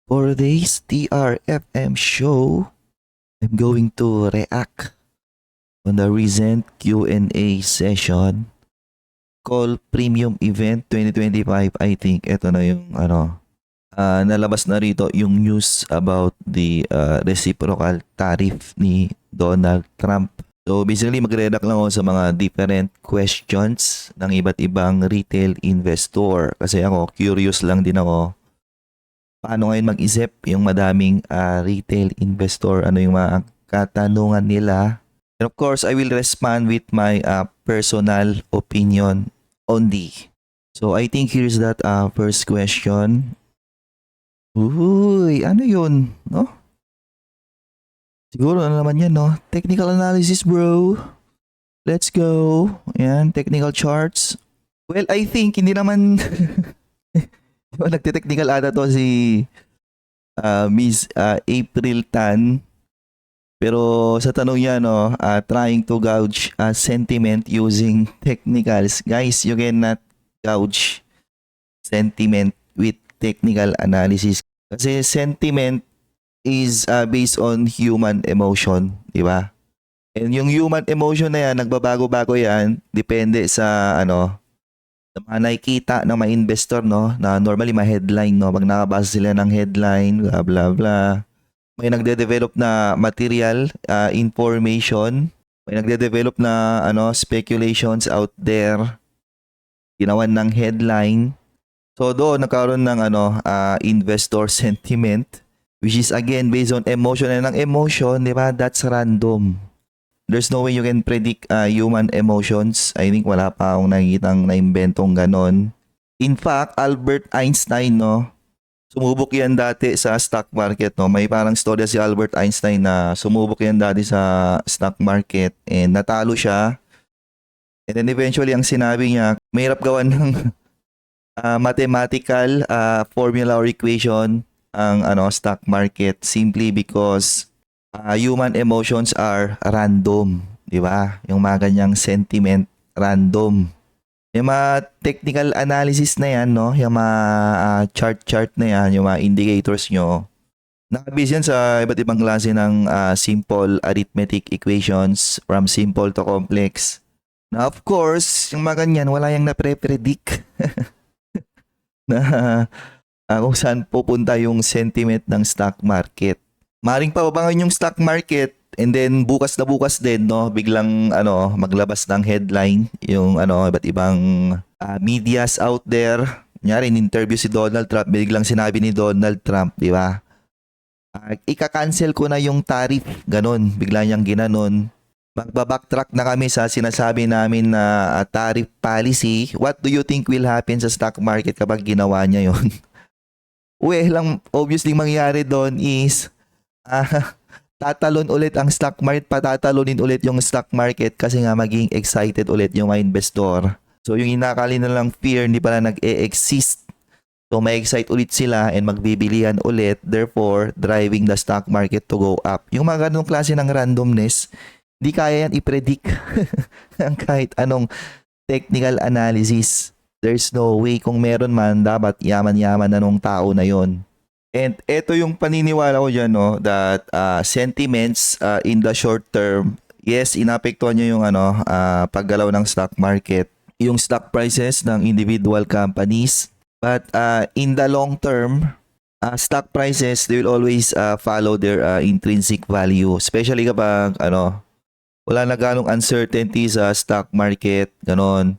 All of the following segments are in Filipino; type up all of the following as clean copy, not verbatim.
For today's TRFM show, I'm going to react on the recent Q&A session called Premium Event 2025. I think ito na yung nalabas na rito yung news about the reciprocal tariff ni Donald Trump. So basically magre-react lang ako sa mga different questions ng iba't ibang retail investor kasi ako curious lang din ako paano ngayon mag-isip yung madaming retail investor, ano yung mga katanungan nila. And of course, I will respond with my personal opinion only. So I think here's that first question. Uy, ano yun? No? Siguro ano naman yan, no? Technical analysis, bro. Let's go. Ayan, technical charts. Well, I think hindi naman nagte-technical ata to si Miss April Tan. Pero sa tanong niya, no, trying to gauge sentiment using technicals. Guys, you cannot gauge sentiment with technical analysis. Kasi sentiment is based on human emotion, di ba? And yung human emotion na yan, nagbabago-bago yan, depende sa sa mga nakikita ng mga investor, no, na normally mga headline, no, pag nakabasa sila ng headline, blah blah blah, may nagde-develop na material, information, may nagde-develop na speculations out there, ginawan ng headline. So doon nagkaroon ng investor sentiment, which is again based on emotion, and ang emotion, di ba, that's random. There's no way you can predict human emotions. I think wala pa akong nakikitang na-inventong ganon. In fact, Albert Einstein, no, sumubok yan dati sa stock market, no. May parang storya si Albert Einstein na sumubok yan dati sa stock market and natalo siya. And then eventually ang sinabi niya, mahirap gawan ng mathematical formula or equation ang stock market simply because human emotions are random, di ba? Yung mga ganyang sentiment, random. Yung mga technical analysis na yan, no? Yung mga chart na yan, yung mga indicators nyo, nakabase yan sa iba't ibang klase ng simple arithmetic equations from simple to complex. Na of course, yung mga ganyan, wala yung napre-predict na kung saan pupunta yung sentiment ng stock market. Maring pababangan yung stock market and then bukas na bukas din, no, biglang maglabas ng headline yung iba't ibang medias out there. Kunyari in interview si Donald Trump, biglang sinabi ni Donald Trump, di ba? Ika-cancel ko na yung tariff, ganon, bigla niyang ginanon. Magbabacktrack na kami sa sinasabi namin na tariff policy. What do you think will happen sa stock market kapag ginawa niya yon? Well, lang obviously mangyayari doon is tatalon ulit ang stock market, patatalonin ulit yung stock market kasi nga maging excited ulit yung mga investor. So yung inakali na lang fear, hindi pala nag-e-exist. So may excite ulit sila and magbibilihan ulit, therefore driving the stock market to go up. Yung mga ganong klase ng randomness, hindi kaya yan i-predict ng kahit anong technical analysis. There's no way, kung meron man, dapat yaman-yaman na nung tao na yon. And ito yung paniniwala ko dyan, no, that sentiments in the short term, yes, inapektuhan nyo yung paggalaw ng stock market, yung stock prices ng individual companies. But in the long term, stock prices, they will always follow their intrinsic value. Especially kapag wala na ganong uncertainty sa stock market, ganon.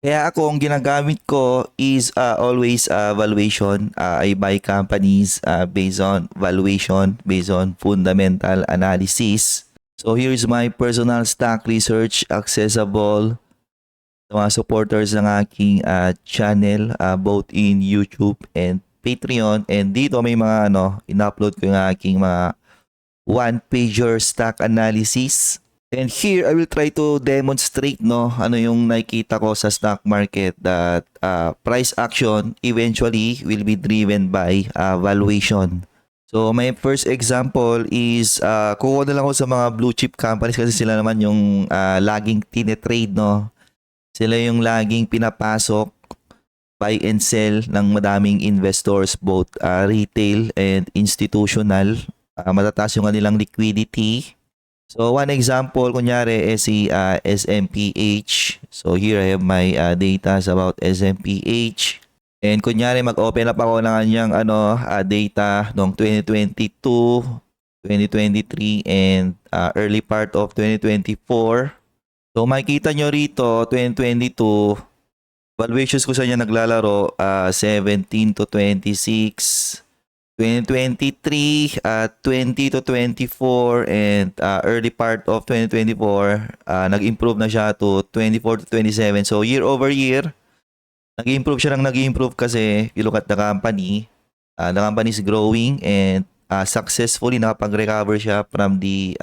Kaya ako, ang ginagamit ko is always valuation. I buy companies based on valuation, based on fundamental analysis. So here's my personal stock research accessible sa mga supporters ng aking channel, both in YouTube and Patreon. And dito may mga in-upload ko yung aking mga one-pager stock analysis. And here, I will try to demonstrate ano yung nakikita ko sa stock market, that price action eventually will be driven by valuation. So my first example is, kukuha na lang ako sa mga blue chip companies kasi sila naman yung laging tinetrade, no? Sila yung laging pinapasok buy and sell ng madaming investors, both retail and institutional. Matataas yung kanilang liquidity. So one example kunyari is si SMPH. So here I have my data about SMPH. And kunyari mag-open up ako ng kanyang data noong 2022, 2023 and early part of 2024. So makikita nyo rito 2022 valuations ko sa kanya naglalaro 17 to 26, 2023 20 to 24 and early part of 2024 nag-improve na siya to 24 to 27. So year over year nag-improve siya ng nag-improve kasi you look at the company is growing and successfully nakapag-recover siya from the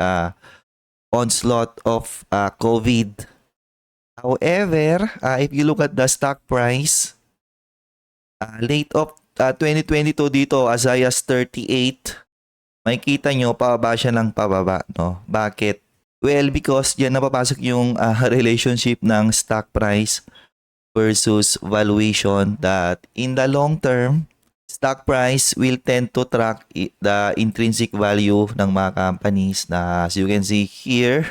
onslaught of COVID. However, if you look at the stock price, late of 2022 dito as high as 38, makikita nyo pababa siya ng pababa. No? Bakit? Well, because diyan napapasok yung relationship ng stock price versus valuation that in the long term, stock price will tend to track the intrinsic value ng mga companies na as you can see here.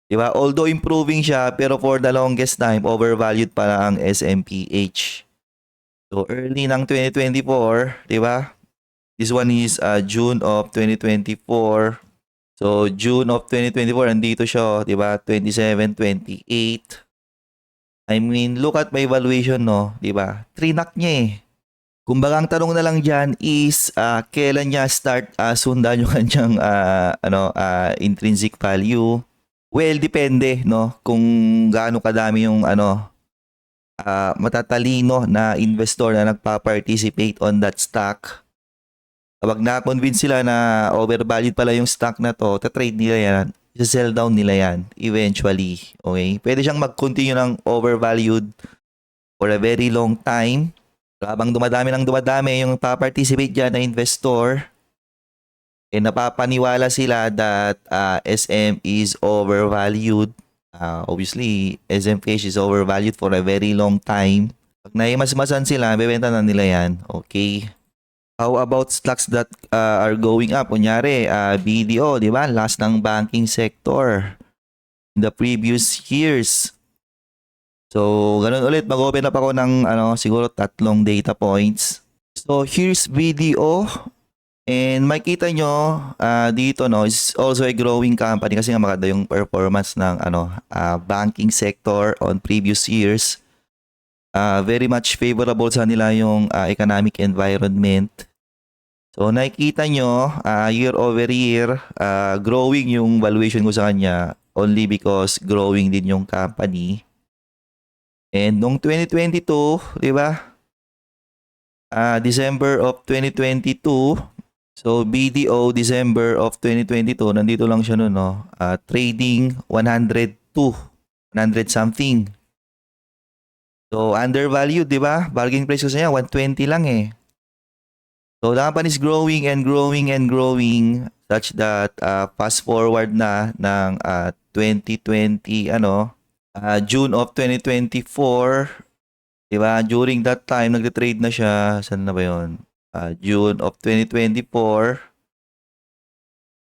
Diba? Although improving siya, pero for the longest time, overvalued pa ang SMPH. So early ng 2024, diba? This one is June of 2024. So June of 2024, andito siya, diba? 27, 28. I mean, look at my valuation, no? Diba? Trinak niya eh. Kumbaga ang tanong na lang dyan is kailan niya start sundan yung kanyang intrinsic value. Well, depende, no? Kung gaano kadami yung matatalino na investor na nagpa-participate on that stock. Kapag na-convince sila na overvalued pala yung stock na to, ta-trade nila yan, isa-sell down nila yan eventually. Okay? Pwede siyang mag-continue ng overvalued for a very long time. Habang dumadami yung pa-participate dyan na investor, napapaniwala sila that SM is overvalued. Obviously, SMPH is overvalued for a very long time. Pag naimasmasan sila, bebenta na nila yan. Okay. How about stocks that are going up? Kunyari, BDO, di ba? Last ng banking sector in the previous years. So, ganun ulit. Mag-open up ako ng siguro 3 data points. So, here's BDO. And makita nyo dito is also a growing company kasi nga maganda yung performance ng banking sector on previous years. Very much favorable sa nila yung economic environment. So nakikita nyo year over year growing yung valuation ko sa kanya only because growing din yung company. And noong 2022, di ba? December of 2022, so BDO December of 2022, nandito lang siya noon, no? Trading 100 something. So undervalued, di ba? Bargain price ko sa niya 120 lang eh. So the company is growing and growing and growing such that fast forward na ng 2020 June of 2024, di ba? During that time nagte-trade na siya, saan na ba 'yon? June of 2024.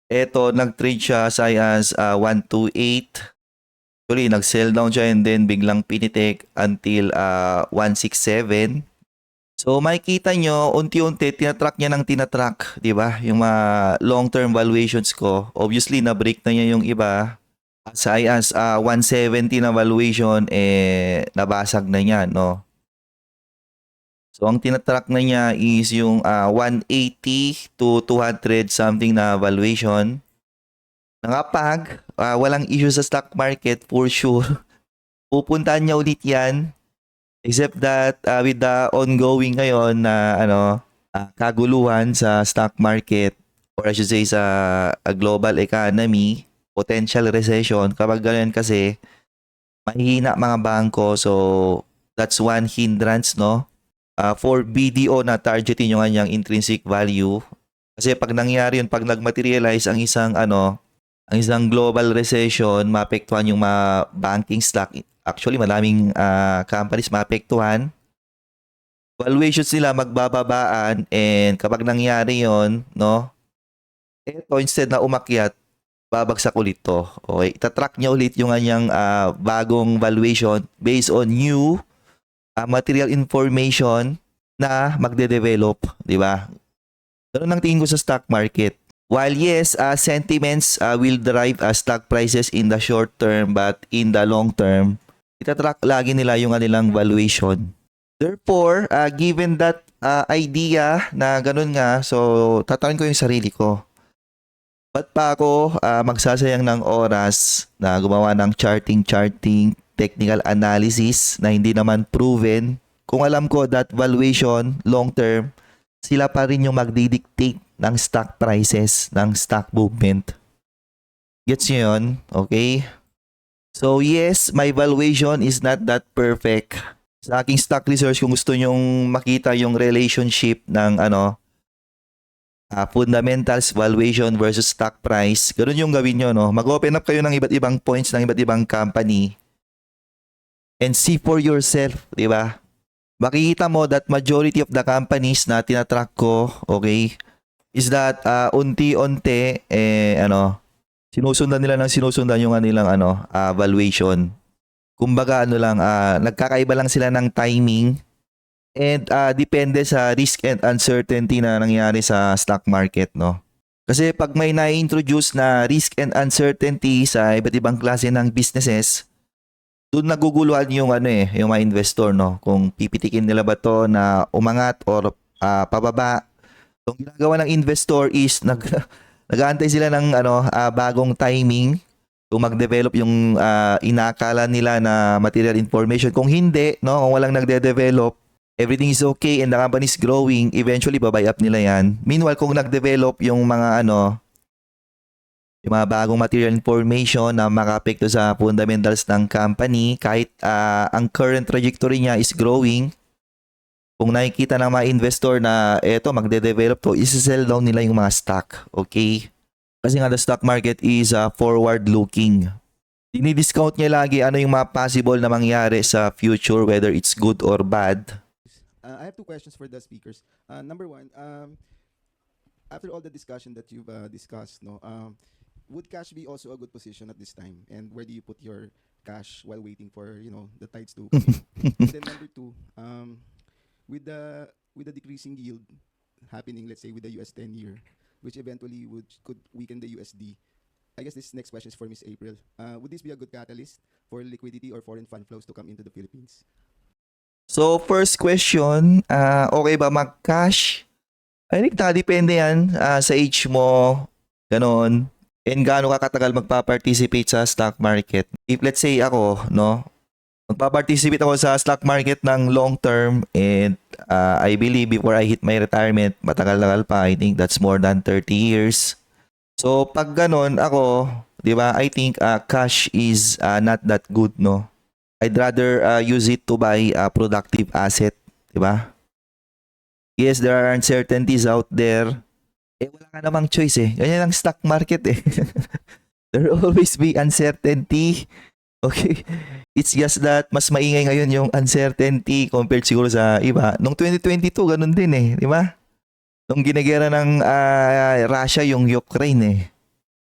Eto, nag-trade siya sa as 128. Actually, nag-sell down siya and then biglang pinitik until 167. So, makikita nyo, unti-unti, tinatrack niya ng tinatrack, di ba? Yung mga long-term valuations ko. Obviously, na-break na niya yung iba. Sa as 170 na valuation, nabasag na niya, no? So, ang tinatrack na niya is yung 180 to 200 something na valuation. Nakapag walang issue sa stock market, for sure, pupuntahan niya ulit yan. Except that with the ongoing ngayon na kaguluhan sa stock market or I should say sa global economy, potential recession, kapag ganyan kasi, mahihina mga bangko. So, that's one hindrance, no? For BDO na targetin yung kanyang intrinsic value. Kasi pag nangyari yun, pag nagmaterialize ang isang global recession, maapektuhan yung mga banking stock. Actually, maraming companies maapektuhan. valuations nila magbababaan, and kapag nangyari yon, no, eto instead na umakyat, babagsak ulit to. Okay, itatrack niya ulit yung kanyang bagong valuation based on new material information na magde-develop, di ba? Ganun ang tingin ko sa stock market. While yes, sentiments will drive stock prices in the short term, but in the long term, itatrack lagi nila yung kanilang valuation. Therefore, given that idea na ganun nga, so tatanungin ko yung sarili ko. Ba't pa ako magsasayang ng oras na gumawa ng charting, technical analysis na hindi naman proven, kung alam ko that valuation, long term, sila pa rin yung magdidictate ng stock prices, ng stock movement. Gets nyo yun? Okay? So yes, my valuation is not that perfect. Sa aking stock research, kung gusto nyong makita yung relationship ng fundamentals, valuation versus stock price, ganun yung gawin nyo, no? Mag-open up kayo ng iba't ibang points ng iba't ibang company and see for yourself, di ba? Makikita mo that majority of the companies na tinatrack ko, okay, is that unti-unti, sinusundan nila ng sinusundan yung kanilang valuation. Kumbaga nagkakaiba lang sila ng timing, and depende sa risk and uncertainty na nangyari sa stock market, no? Kasi pag may na-introduce na risk and uncertainty sa iba't ibang klase ng businesses, doon naguguluhan yung yung mga investor, no? Kung pipitikin nila ba to na umangat or pababa. Yung ginagawa ng investor is nag-aantay sila ng bagong timing kung mag-develop yung inakala nila na material information. Kung hindi, no, kung walang nagde-develop, everything is okay and the company is growing, eventually babuy up nila yan. Meanwhile, kung nag-develop yung mga yung mga bagong material information na makaapekto sa fundamentals ng company, kahit ang current trajectory niya is growing, kung nakikita ng mga investor na eto magde-develop to, isi-sell down nila yung mga stock. Okay? Kasi nga the stock market is forward-looking. Dinidiscount niya lagi ano yung mga possible na mangyari sa future, whether it's good or bad. I have two questions for the speakers. Number one, after all the discussion that you've discussed, would cash be also a good position at this time? And where do you put your cash while waiting for the tides to come in? And then number two, with the decreasing yield happening, let's say with the US 10-year, which eventually could weaken the USD. I guess this next question is for Miss April. Would this be a good catalyst for liquidity or foreign fund flows to come into the Philippines? So, first question, okay ba mag-cash? I think depende yan sa age mo, ganon, and gaano ka katagal magpa-participate sa stock market. If let's say ako, no, magpa-participate ako sa stock market ng long term, and I believe before I hit my retirement, matagal-tagal pa, I think that's more than 30 years. So, pag ganon ako, di ba, I think cash is not that good, no? I'd rather use it to buy a productive asset, di ba? Yes, there are uncertainties out there. Wala ka namang choice eh. Ganyan ang stock market eh. There will always be uncertainty. Okay? It's just that mas maingay ngayon yung uncertainty compared siguro sa iba. Noong 2022, ganun din eh. Di ba? Nung ginagera ng Russia yung Ukraine eh.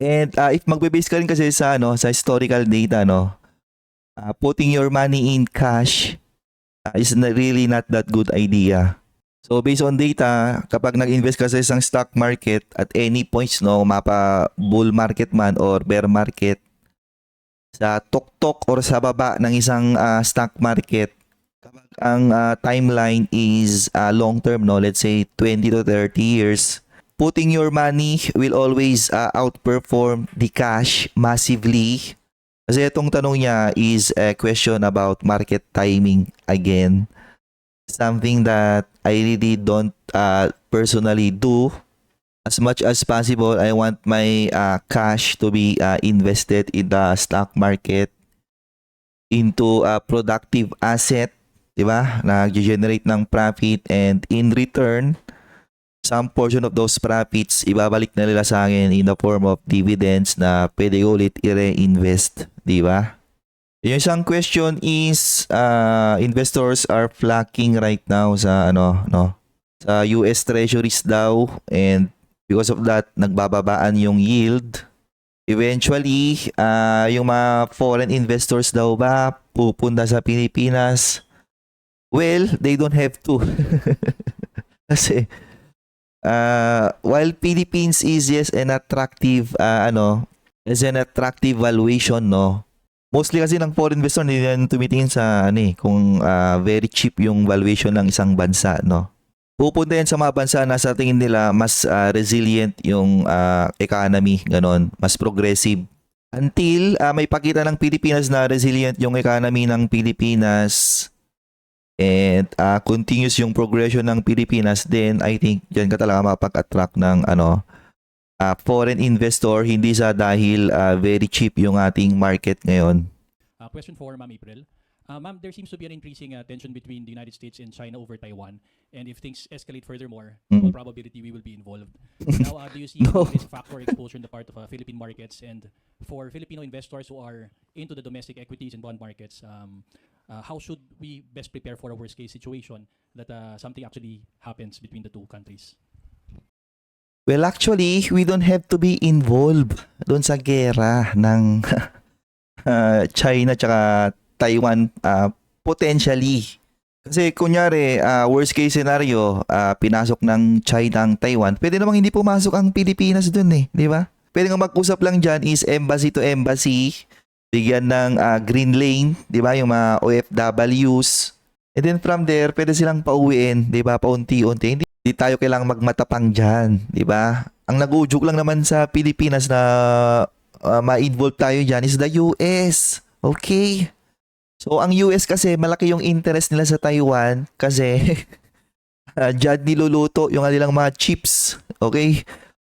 And if magbe-base ka rin kasi sa historical data, putting your money in cash is really not that good idea. So based on data, kapag nag-invest ka sa isang stock market at any points, mapa bull market man or bear market, sa tuktok or sa baba ng isang stock market, kapag ang timeline is long term, let's say 20 to 30 years, putting your money will always outperform the cash massively. Kasi itong tanong niya is a question about market timing again. Something that I really don't personally do. As much as possible, I want my cash to be invested in the stock market into a productive asset, di ba? Nag-generate ng profit, and in return, some portion of those profits ibabalik na nila sa akin in the form of dividends na pwede ulit i-reinvest, di ba? Yung isang question is investors are flocking right now sa sa US Treasuries daw, and because of that nagbababaan yung yield. Eventually, yung mga foreign investors daw ba pupunta sa Pilipinas? Well, they don't have to. Kasi while Philippines is yes an attractive is an attractive valuation, no. Mostly kasi ng foreign investor hindi yan tumitingin sa kung very cheap yung valuation ng isang bansa, no. Pupunta yan sa mga bansa na sa tingin nila mas resilient yung economy, ganon, mas progressive. Until may pakita ng Pilipinas na resilient yung economy ng Pilipinas and continuous yung progression ng Pilipinas, then I think diyan ka talaga mapag-attract ng foreign investor, hindi sa dahil very cheap yung ating market ngayon. Question for Ma'am April. Ma'am, there seems to be an increasing tension between the United States and China over Taiwan. And if things escalate furthermore, in all probability we will be involved. Now, do you see No. this factor exposure in the part of Philippine markets? And for Filipino investors who are into the domestic equities and bond markets, how should we best prepare for a worst case situation that something actually happens between the two countries? Well, actually, we don't have to be involved doon sa gera ng China tsaka Taiwan potentially. Kasi kunyari, worst case scenario, pinasok ng China ang Taiwan, pwede namang hindi pumasok ang Pilipinas doon di ba? Pwede nga mag-usap lang dyan is embassy to embassy, bigyan ng green lane, di ba? Yung mga OFWs. And then from there, pwede silang pauwiin, di ba? Paunti-unti. Hindi tayo kailangang magmatapang dyan, di ba? Ang nag-uujog lang naman sa Pilipinas na ma-involve tayo dyan is the US. Okay? So, ang US kasi, malaki yung interest nila sa Taiwan kasi dyan niluluto yung kanilang mga chips. Okay?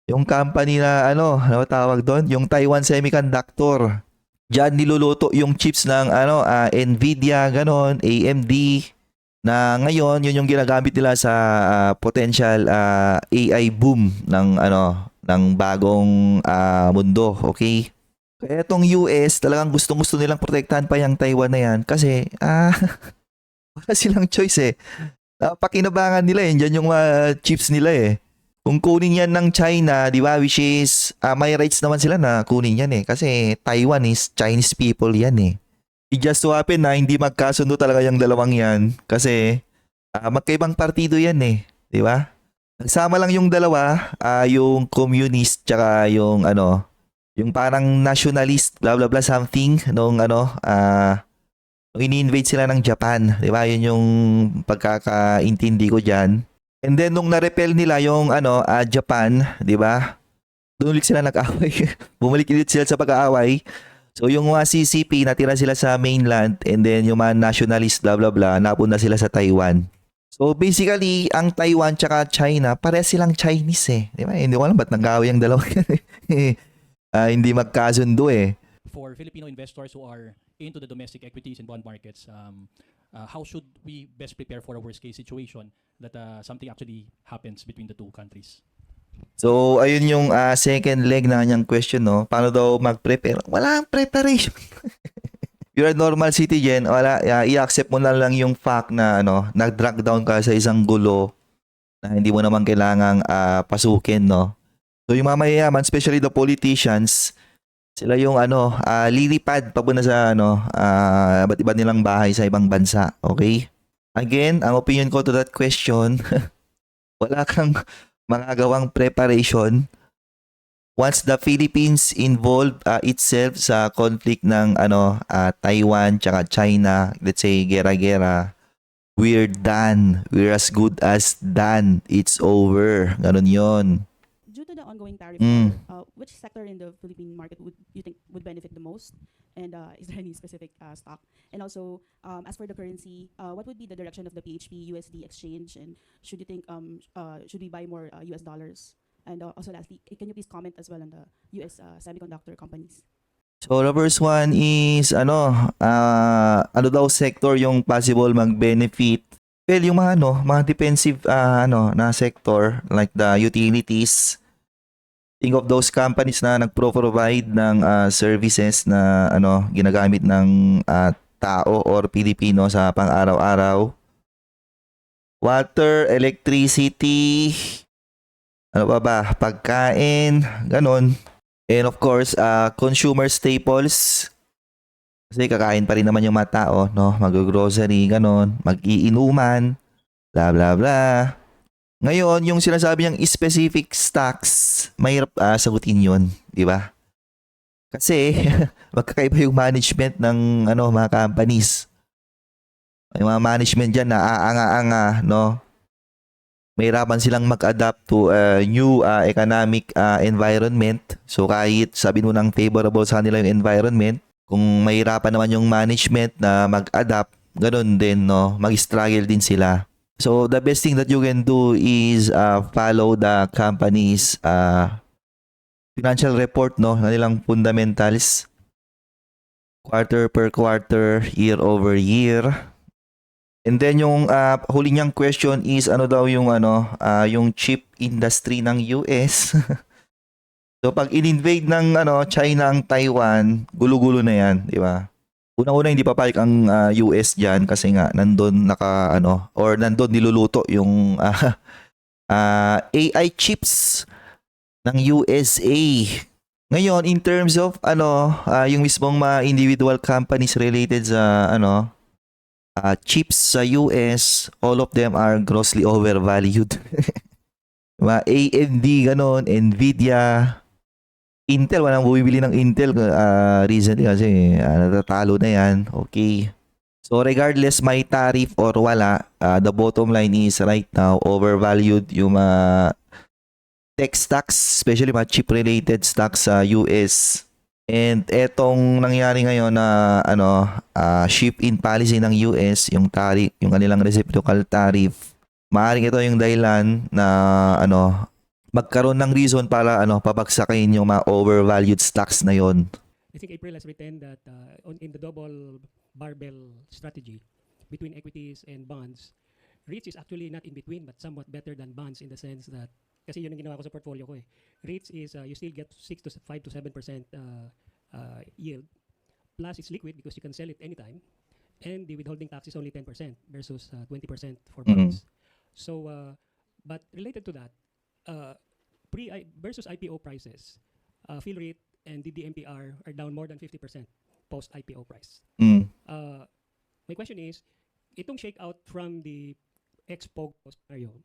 Yung company na, ano tawag doon? Yung Taiwan Semiconductor. Dyan niluluto yung chips ng Nvidia, ganon, AMD, na ngayon, yun yung ginagamit nila sa potential AI boom ng bagong mundo. Okay? Kaya itong US, talagang gustong-gusto nilang protektahan pa yung Taiwan na yan kasi wala silang choice Napakinabangan nila Diyan yung chips nila Kung kunin yan ng China, di ba, which is may rights naman sila na kunin yan kasi Taiwan is Chinese people yan It just so happen na hindi magkasundo talaga yung dalawang yan kasi magkaibang partido yan di ba? Nagsama lang yung dalawa, yung communist tsaka yung yung parang nationalist, blah blah blah something nung nung ini-invade sila ng Japan, 'di ba? Yun yung pagkakaintindi ko diyan. And then nung na-repel nila yung Japan, 'di ba? Doon ulit sila nag-away. Bumalik ulit sila sa pag-aaway. So yung mga CCP natira sila sa mainland and then yung mga nationalist blah blah blah napunta sila sa Taiwan. So basically, ang Taiwan tsaka China, parehas silang Chinese 'di ba? Hindi ko alam ba't nag-away ang dalawa hindi magkasundo For Filipino investors who are into the domestic equities and bond markets, how should we best prepare for a worst case situation that something actually happens between the two countries? So, ayun yung second leg na kanyang question, no? Paano daw mag-prepare? Wala ang preparation. You're a normal citizen, wala, i-accept mo na lang yung fact na nag-drag down ka sa isang gulo na hindi mo naman kailangang pasukin, no? So yung mga mayayaman, especially the politicians, sila yung lilipad papunta sa iba't iba nilang bahay sa ibang bansa. Okay? Again, ang opinion ko to that question, wala kang magagawang preparation once the Philippines involved itself sa conflict ng Taiwan tsaka China, let's say gera-gera, we're done. We're as good as done. It's over. Ganun yon. Due to the ongoing tariff Mm. war, which sector in the Philippine market would you think would benefit the most? And is there any specific stock? And also, as for the currency, what would be the direction of the PHP USD exchange? And should you think should we buy more US dollars? And also lastly, can you please comment as well on the US semiconductor companies? So the first one is ano daw sector yung possible mag-benefit. Well, yung mga defensive na sector like the utilities, Think of those companies na nagpro-provide ng services na ginagamit ng tao or Pilipino sa pang-araw-araw. Water, electricity, ano pa ba? Pagkain, ganon. And of course, consumer staples. Kasi kakain pa rin naman yung mga tao, no? Mag-grocery, ganon. Mag-iinuman, bla bla bla. Ngayon, yung sinasabi niyang specific stocks, mahirap sagutin yun, di ba? Kasi magkakaiba yung management ng mga companies. Yung mga management dyan na aanga-anga, no? Mahirapan silang mag-adapt to a new economic environment. So kahit sabi mo ng favorable sa nila yung environment, kung mahirapan naman yung management na mag-adapt, ganun din, no? Mag-struggle din sila. So the best thing that you can do is follow the company's financial report, no? Na nilang fundamentals. Quarter per quarter, year over year. And then yung huli niyang question is ano daw yung yung chip industry ng US. So pag in-invade ng China ang Taiwan, gulo-gulo na 'yan, di ba? Unang-una hindi papayag ang US diyan kasi nga nandun or nandun niluluto yung AI chips ng USA. Ngayon in terms of yung mismong mga individual companies related sa chips sa US, all of them are grossly overvalued. Mga AMD, ganon, Nvidia, Intel, walang bumibili ng Intel recently kasi natatalo na yan. Okay. So regardless may tariff or wala, the bottom line is right now overvalued yung tech stocks, especially mga chip related stocks sa US. And etong nangyari ngayon na ship-in policy ng US, yung tariff, yung kanilang reciprocal tariff, maaaring ito yung dahilan na magkaroon ng reason para pabagsakin yung mga overvalued stocks na yon. I think April has written that in the double barbell strategy between equities and bonds, REITs is actually not in between but somewhat better than bonds in the sense that, kasi yun ang ginawa ko sa portfolio ko eh. REITs is you still get 5 to 7% yield, plus it's liquid because you can sell it anytime, and the withholding tax is only 10% versus 20% for bonds. So, but related to that, versus IPO prices, Phil REIT and DDMPR are down more than 50% post IPO price. My question is, itong shakeout from the ex-POG scenario,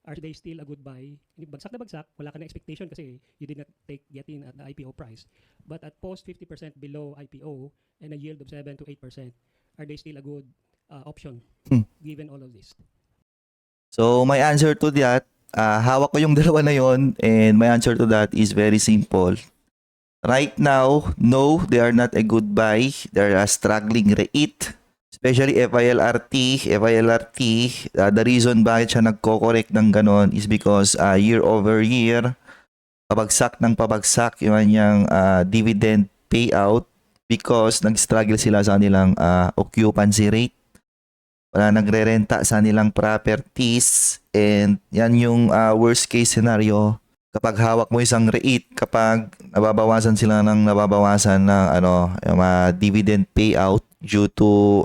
are they still a good buy? Bagsak na bagsak, wala ka na expectation kasi you did not get in at the IPO price. But at post 50% below IPO and a yield of 7 to 8%, are they still a good option given all of this? So my answer to that, hawak ko yung dalawa na yon, and my answer to that is very simple. Right now, no, they are not a good buy. They're a struggling REIT. Especially FILRT, the reason bakit siya nagko-correct ng ganon is because year over year, pabagsak ng pabagsak yung kanyang dividend payout because nag-struggle sila sa nilang occupancy rate. Wala nagre-renta sa nilang properties, and yan yung worst case scenario kapag hawak mo isang REIT, kapag nababawasan sila ng yung dividend payout due to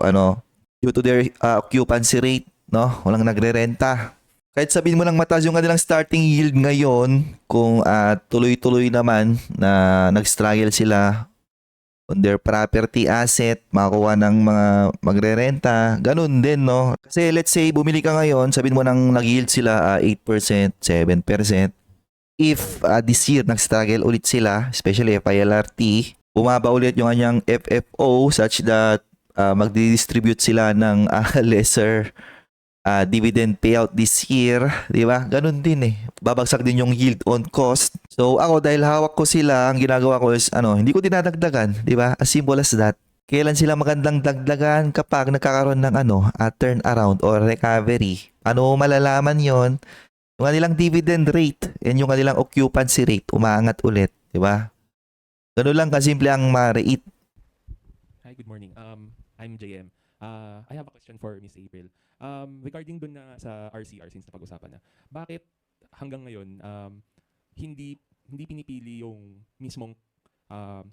their occupancy rate, no? Walang nagre-renta. Kahit sabihin mo lang mataas yung kanilang starting yield ngayon, kung tuloy-tuloy naman na nag-struggle sila on their property asset, makakuha ng mga magre-renta, ganun din, no? Kasi let's say bumili ka ngayon, sabihin mo nang nag-yield sila 8%, 7%. If this year nag-struggle ulit sila, especially FILRT, bumaba ulit yung kanyang FFO such that magdi-distribute sila ng lesser dividend payout this year, di ba? Ganun din eh. Babagsak din yung yield on cost. So ako, dahil hawak ko sila, ang ginagawa ko is hindi ko dinadagdagan, di ba? As simple as that. Kailan sila magandang dagdagan? Kapag nagkakaroon ng turnaround or recovery. Ano malalaman yon? Yung kanilang dividend rate and yung kanilang occupancy rate umaangat ulit, di ba? Ganun lang kasimple ang ma-rate. Hi, good morning. I'm JM. I have a question for Miss April. Regarding dun na sa RCR, since napag-usapan na, bakit hanggang ngayon hindi hindi pinipili yung mismong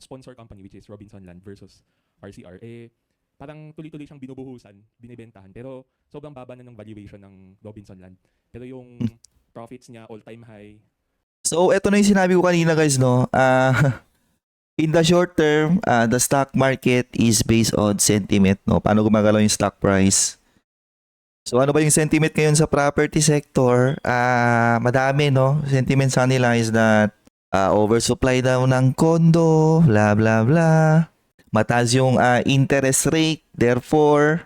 sponsor company, which is Robinson Land versus RCR, eh parang tuloy-tuloy siyang binubuhusan, binibentahan, pero sobrang baba na ng valuation ng Robinson Land. Pero yung profits niya all-time high. So, eto na yung sinabi ko kanina guys, no? In the short term, the stock market is based on sentiment, no? Paano gumagalaw yung stock price? So, ano ba yung sentiment ngayon sa property sector? Madami, no? Sentiment sa nila is that oversupply daw ng condo, blah, blah, blah. Mataas yung interest rate, therefore,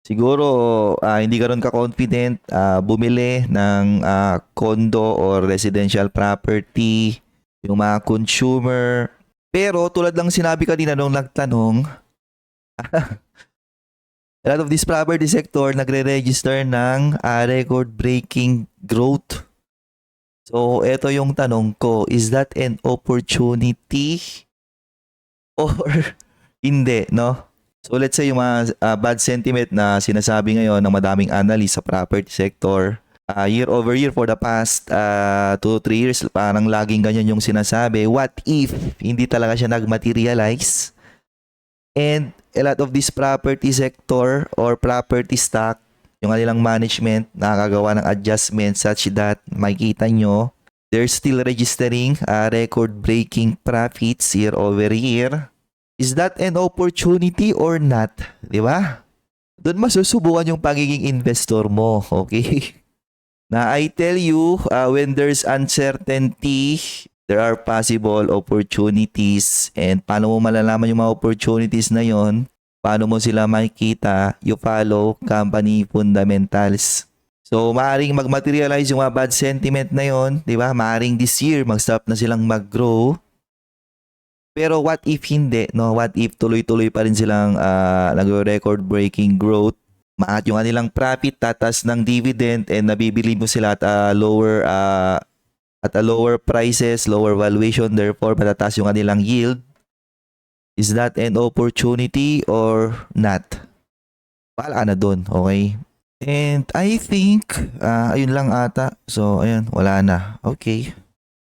siguro hindi ka ron ka-confident bumili ng condo or residential property, yung mga consumer. Pero tulad lang sinabi kanina nung nagtanong, a lot of this property sector nagre-register ng record-breaking growth. So, eto yung tanong ko, is that an opportunity or hindi, no? So let's say yung mga bad sentiment na sinasabi ngayon ng madaming analyst sa property sector, year over year for the past 2 to 3 years, parang laging ganyan yung sinasabi. What if hindi talaga siya nagmaterialize? And a lot of this property sector or property stock, yung kanilang management nakakagawa ng adjustment such that makikita nyo, they're still registering record-breaking profits year over year. Is that an opportunity or not? Di ba? Doon masusubukan yung pagiging investor mo. Okay? Na I tell you, when there's uncertainty, there are possible opportunities. And paano mo malalaman yung mga opportunities na yon? Paano mo sila makikita? You follow company fundamentals. So, maaring mag-materialize yung mga bad sentiment na yon, di ba? Maaring this year, mag-stop na silang mag-grow. Pero what if hindi, no? What if tuloy-tuloy pa rin silang nag-record breaking growth? Maat yung kanilang profit, tatas ng dividend, and nabibili mo sila at lower prices, lower valuation, therefore matataas yung kanilang yield. Is that an opportunity or not? Wala na dun, okay? And I think, ayun lang ata. So, ayun, wala na. Okay.